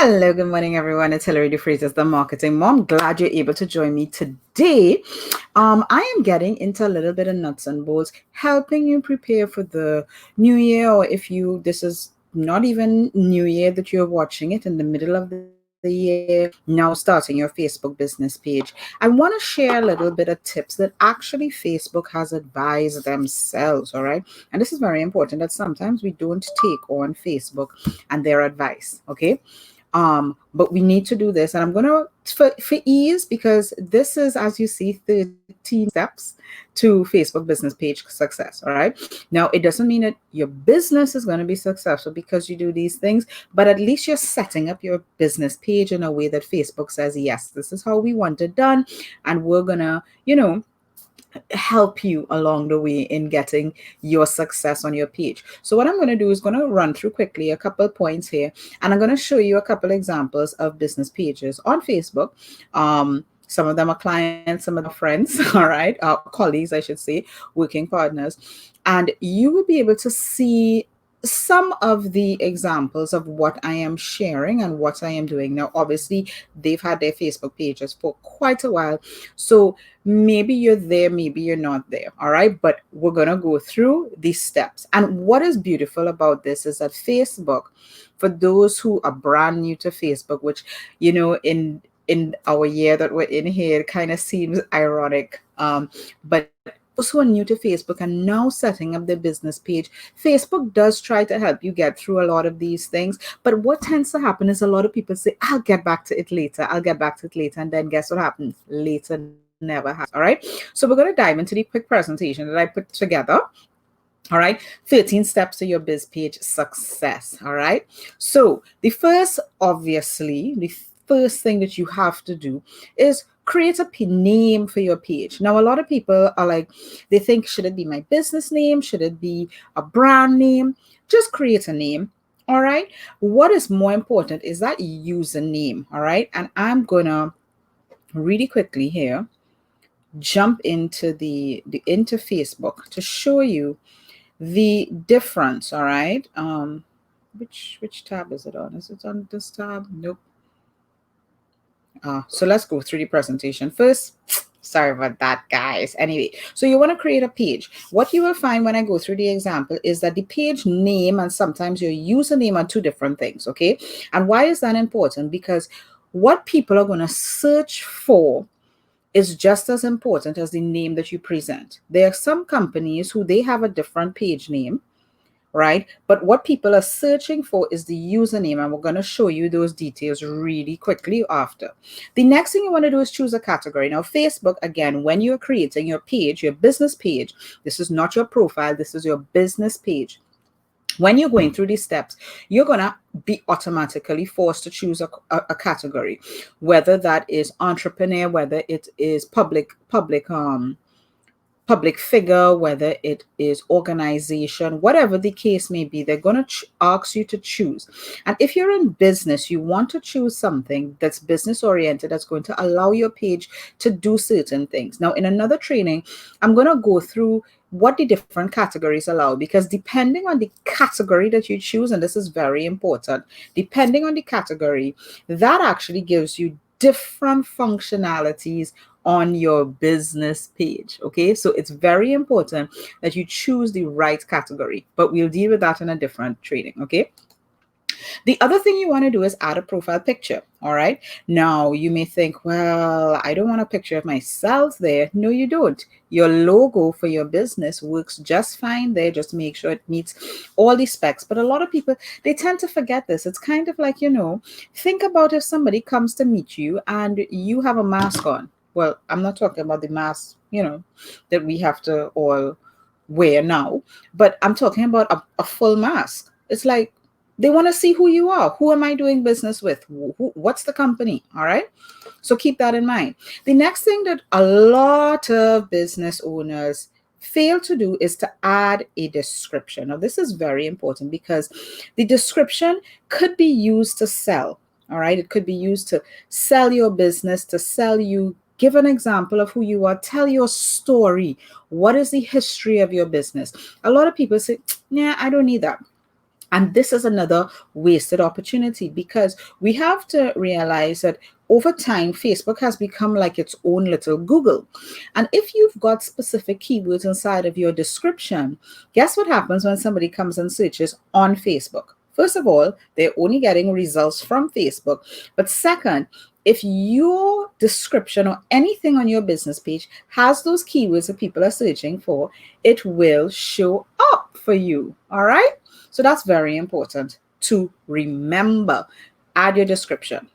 Hello, good morning, everyone. It's Hilary DeFreitas, the marketing mom. Glad you're able to join me today. I am getting into a little bit of nuts and bolts, helping you prepare for the new year, or if this is not even new year that you're watching it in the middle of the year, now starting your Facebook business page. I want to share a little bit of tips that actually Facebook has advised themselves. All right. And this is very important that sometimes we don't take on Facebook and their advice. Okay. But we need to do this, and I'm gonna for ease, because this is, as you see, 13 steps to Facebook business page success. All right. Now, it doesn't mean that your business is going to be successful because you do these things, but at least you're setting up your business page in a way that Facebook says, yes, this is how we want it done, and we're gonna, help you along the way in getting your success on your page. So what I'm going to do is going to run through quickly a couple of points here, and I'm going to show you a couple examples of business pages on Facebook. Some of them are clients, some of them are friends, all right, colleagues, I should say, working partners. And you will be able to see some of the examples of what I am sharing and what I am doing. Now, obviously, they've had their Facebook pages for quite a while. So maybe you're there, maybe you're not there. All right. But we're going to go through these steps. And what is beautiful about this is that Facebook, for those who are brand new to Facebook, which, in our year that we're in here, it kind of seems ironic. But those who are new to Facebook and now setting up their business page, Facebook does try to help you get through a lot of these things. But what tends to happen is a lot of people say, I'll get back to it later. I'll get back to it later. And then guess what happens? Later never happens. All right. So we're going to dive into the quick presentation that I put together. All right, 13 steps to your biz page success. All right. So the first thing that you have to do is create a name for your page. Now, a lot of people are like, they think, should it be my business name? Should it be a brand name? Just create a name. All right. What is more important is that username. All right. And I'm going to really quickly here jump into into Facebook to show you the difference. All right. Which tab is it on? Is it on this tab? Nope. So let's go through the presentation first. Sorry about that, guys. Anyway, so you want to create a page. What you will find when I go through the example is that the page name and sometimes your username are two different things. Okay. And why is that important? Because what people are going to search for is just as important as the name that you present. There are some companies who they have a different page name, right? But what people are searching for is the username, and we're going to show you those details really quickly after. The next thing you want to do is choose a category. Now, Facebook, again, when you're creating your page, your business page, this is not your profile, this is your business page. When you're going through these steps, you're going to be automatically forced to choose a category, whether that is entrepreneur, whether it is public figure, whether it is organization, whatever the case may be, they're going to ask you to choose. And if you're in business, you want to choose something that's business oriented, that's going to allow your page to do certain things. Now, in another training, I'm going to go through what the different categories allow, because depending on the category that you choose, and this is very important, depending on the category, that actually gives you different functionalities on your business page. Okay, so it's very important that you choose the right category, but we'll deal with that in a different training. Okay. The other thing you want to do is add a profile picture. All right. Now, you may think, well, I don't want a picture of myself there. No, you don't. Your logo for your business works just fine there. Just make sure it meets all the specs. But a lot of people, they tend to forget this. It's kind of like, think about if somebody comes to meet you and you have a mask on. Well, I'm not talking about the mask, that we have to all wear now, but I'm talking about a full mask. It's like, they want to see who you are. Who am I doing business with? What's the company? All right. So keep that in mind. The next thing that a lot of business owners fail to do is to add a description. Now, this is very important because the description could be used to sell. All right. It could be used to sell your business, to sell you. Give an example of who you are. Tell your story. What is the history of your business? A lot of people say, yeah, I don't need that. And this is another wasted opportunity, because we have to realize that over time, Facebook has become like its own little Google. And if you've got specific keywords inside of your description, guess what happens when somebody comes and searches on Facebook? First of all, they're only getting results from Facebook. But second, if your description or anything on your business page has those keywords that people are searching for, it will show up for you. All right. So that's very important to remember. Add your description.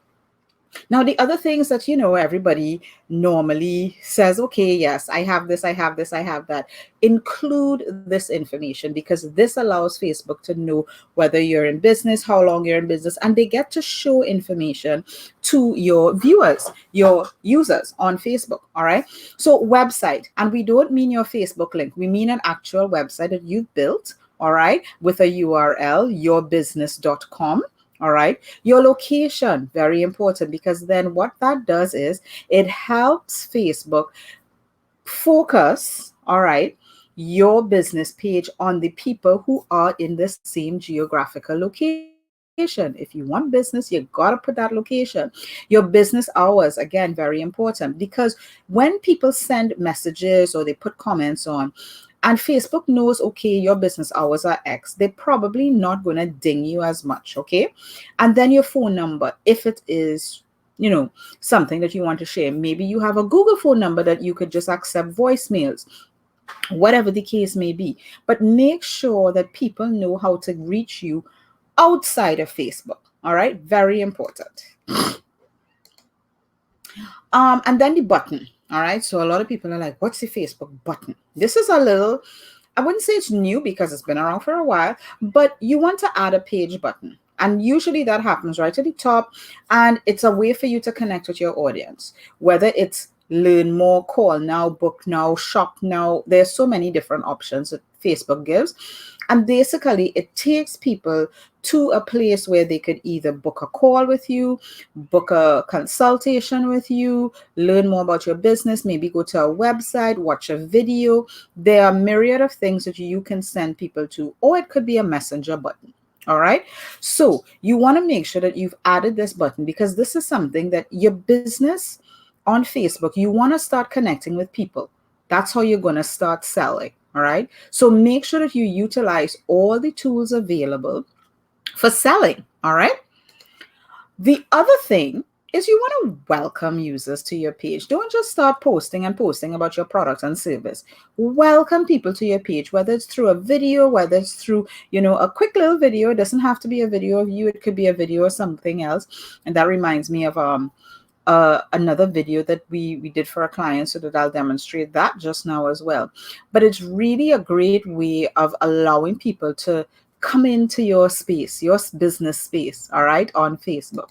Now, the other things that, everybody normally says, okay, yes, I have this, I have this, I have that. Include this information, because this allows Facebook to know whether you're in business, how long you're in business, and they get to show information to your viewers, your users on Facebook. All right. So website, and we don't mean your Facebook link. We mean an actual website that you've built. All right. With a URL, yourbusiness.com. All right. Your location, very important, because then what that does is it helps Facebook focus, all right, your business page on the people who are in the same geographical location. If you want business, you got to put that location. Your business hours, again, very important, because when people send messages or they put comments on, and Facebook knows, okay, your business hours are X, they're probably not going to ding you as much, okay? And then your phone number, if it is, something that you want to share. Maybe you have a Google phone number that you could just accept voicemails, whatever the case may be. But make sure that people know how to reach you outside of Facebook, all right? Very important. And then the button. All right. So a lot of people are like, what's the Facebook button? This is a little, I wouldn't say it's new because it's been around for a while, but you want to add a page button. And usually that happens right at the top. And it's a way for you to connect with your audience, whether it's learn more, call now, book now, shop now. There's so many different options that Facebook gives. And basically, it takes people to a place where they could either book a call with you, book a consultation with you, learn more about your business, maybe go to a website, watch a video. There are a myriad of things that you can send people to, or it could be a messenger button. All right. So you want to make sure that you've added this button, because this is something that your business on Facebook, you want to start connecting with people. That's how you're going to start selling. All right. So make sure that you utilize all the tools available for selling. All right. The other thing is you want to welcome users to your page. Don't just start posting and posting about your product and service. Welcome people to your page, whether it's through a video, whether it's through, a quick little video. It doesn't have to be a video of you. It could be a video or something else. And that reminds me of another video that we did for a client, so that I'll demonstrate that just now as well. But it's really a great way of allowing people to come into your space, your business space, all right, on Facebook.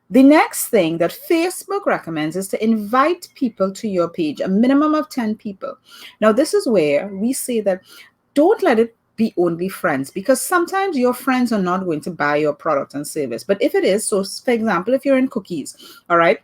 The next thing that Facebook recommends is to invite people to your page, a minimum of 10 people. Now, this is where we say that don't let it be only friends, because sometimes your friends are not going to buy your product and service. But if it is, so for example, if you're in cookies, all right,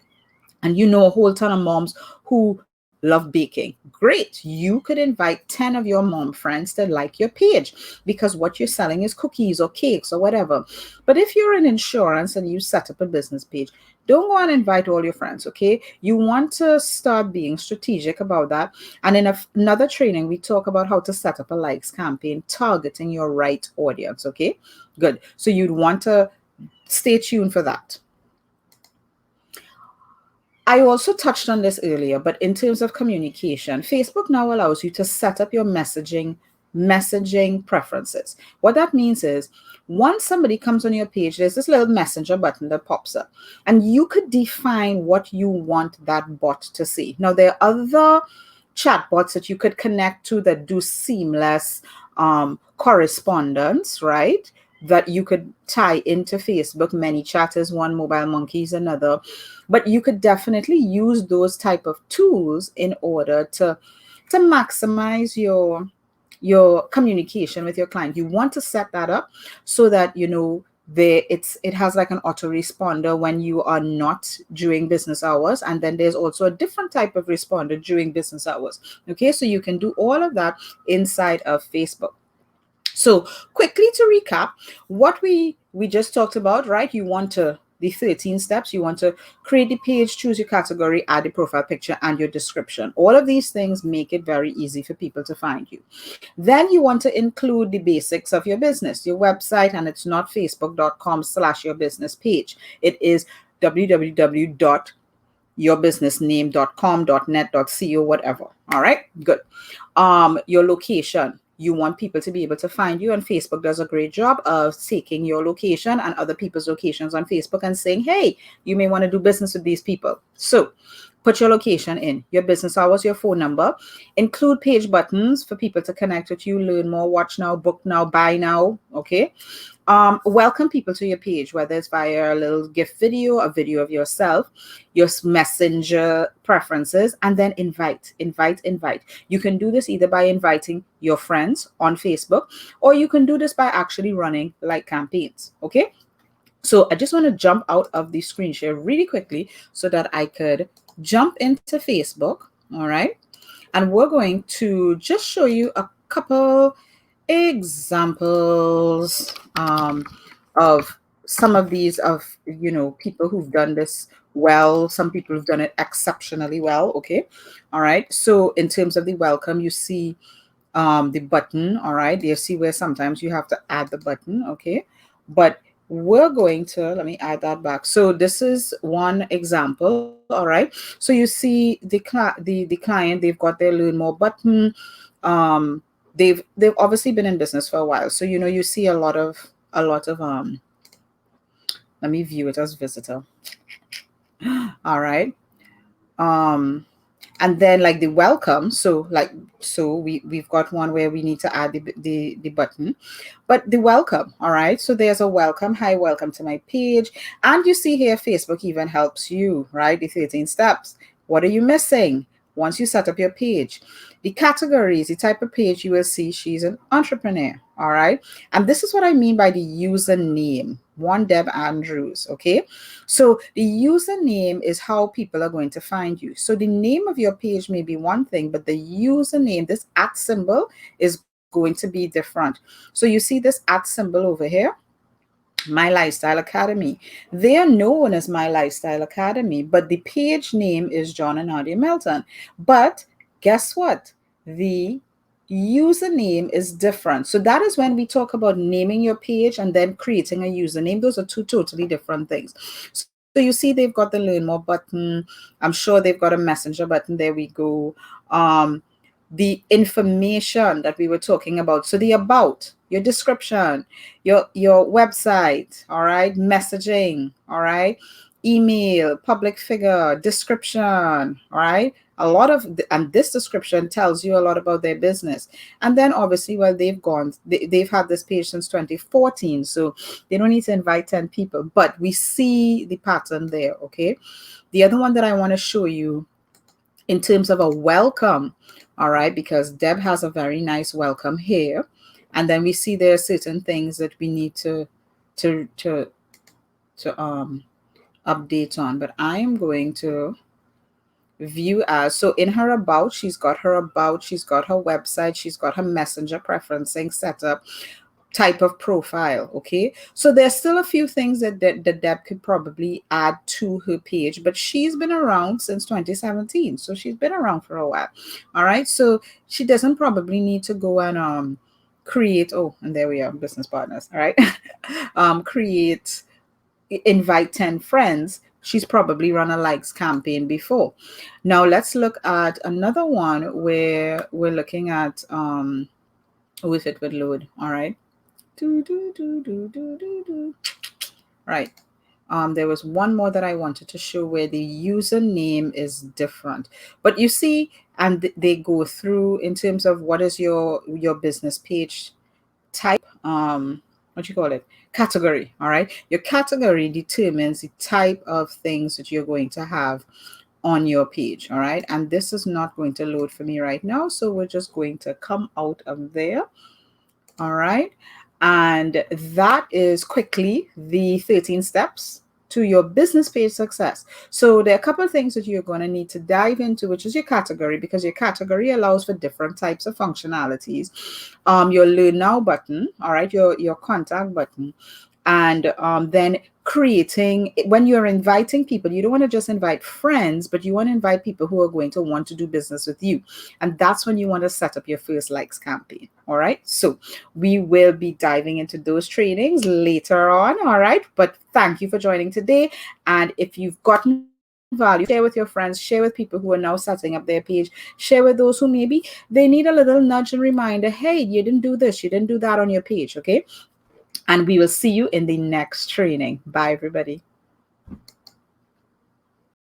and you know a whole ton of moms who love baking, great. You could invite 10 of your mom friends that like your page, because what you're selling is cookies or cakes or whatever. But if you're in insurance and you set up a business page, don't go and invite all your friends, okay? You want to start being strategic about that. And in another training, we talk about how to set up a likes campaign targeting your right audience, okay? Good. So you'd want to stay tuned for that. I also touched on this earlier, but in terms of communication, Facebook now allows you to set up your messaging preferences. What that means is, once somebody comes on your page, there's this little messenger button that pops up, and you could define what you want that bot to see. Now, there are other chatbots that you could connect to that do seamless correspondence, right? That you could tie into Facebook. ManyChat is one, Mobile Monkey is another. But you could definitely use those type of tools in order to maximize your communication with your client. You want to set that up so that it has like an autoresponder when you are not during business hours, and then there's also a different type of responder during business hours. Okay, so you can do all of that inside of Facebook. So quickly to recap, what we just talked about, right? You want to the 13 steps. You want to create the page, choose your category, add the profile picture, and your description. All of these things make it very easy for people to find you. Then you want to include the basics of your business, your website, and it's not facebook.com/your business page. It is www.yourbusinessname.com.net.co, whatever. All right, good. Your location. You want people to be able to find you, and Facebook does a great job of taking your location and other people's locations on Facebook and saying, hey, you may want to do business with these people. So put your location in, your business hours, your phone number. Include page buttons for people to connect with you, learn more, watch now, book now, buy now. Okay. Welcome people to your page, whether it's via a little gift video, a video of yourself, your messenger preferences, and then invite. You can do this either by inviting your friends on Facebook, or you can do this by actually running like campaigns. Okay. So I just want to jump out of the screen share really quickly so that I could jump into Facebook. All right. And we're going to just show you a couple examples of some of these of people who've done this well, some people who've done it exceptionally well. Okay. All right. So in terms of the welcome, you see the button. All right. You see where sometimes you have to add the button. Okay. But we're going to, let me add that back. So this is one example. All right. So you see the client, they've got their learn more button. They've obviously been in business for a while. So you see a lot of let me view it as visitor. All right. And then like the welcome, so we've got one where we need to add the button, but the welcome. All right, so there's a welcome. Hi, welcome to my page. And you see here Facebook even helps you, right? The 13 steps. What are you missing once you set up your page? The categories, the type of page you will see. She's an entrepreneur. All right, and this is what I mean by the username. One Deb Andrews. Okay, so the username is how people are going to find you. So the name of your page may be one thing, but the username, this @ symbol, is going to be different. So you see this @ symbol over here, My Lifestyle Academy. They are known as My Lifestyle Academy, but the page name is John and Nadia Melton. But guess what? The username is different. So that is when we talk about naming your page and then creating a username. Those are two totally different things. So you see they've got the learn more button. I'm sure they've got a messenger button. There we go. The information that we were talking about. So the about, your description, your website, all right, messaging, all right, email, public figure, description, all right. A lot of and this description tells you a lot about their business. And then obviously, well, they've had this page since 2014, so they don't need to invite 10 people, but we see the pattern there. Okay. The other one that I want to show you in terms of a welcome, all right, because Deb has a very nice welcome here. And then we see there are certain things that we need to update on. But I am going to view as, so in her about, she's got her website, she's got her messenger preferencing setup, type of profile. Okay, so there's still a few things that Deb could probably add to her page, but she's been around since 2017, so she's been around for a while. All right, so she doesn't probably need to go and create, oh, and there we are, business partners. All right. Invite 10 friends. She's probably run a likes campaign before. Now let's look at another one where we're looking at if it would load. All right. Right. There was one more that I wanted to show where the username is different. But you see, and they go through in terms of what is your business page type, what you call it, category. All right. Your category determines the type of things that you're going to have on your page. All right. And this is not going to load for me right now. So we're just going to come out of there. All right. And that is quickly the 13 steps to your business page success. So there are a couple of things that you're going to need to dive into, which is your category, because your category allows for different types of functionalities. Your learn now button, all right, your contact button, and then creating, when you're inviting people, you don't want to just invite friends, but you want to invite people who are going to want to do business with you. And that's when you want to set up your first likes campaign. All right, so we will be diving into those trainings later on. All right, but thank you for joining today. And if you've gotten value, share with your friends, share with people who are now setting up their page, share with those who maybe they need a little nudge and reminder, hey, you didn't do this, you didn't do that on your page. Okay, and we will see you in the next training. Bye, everybody.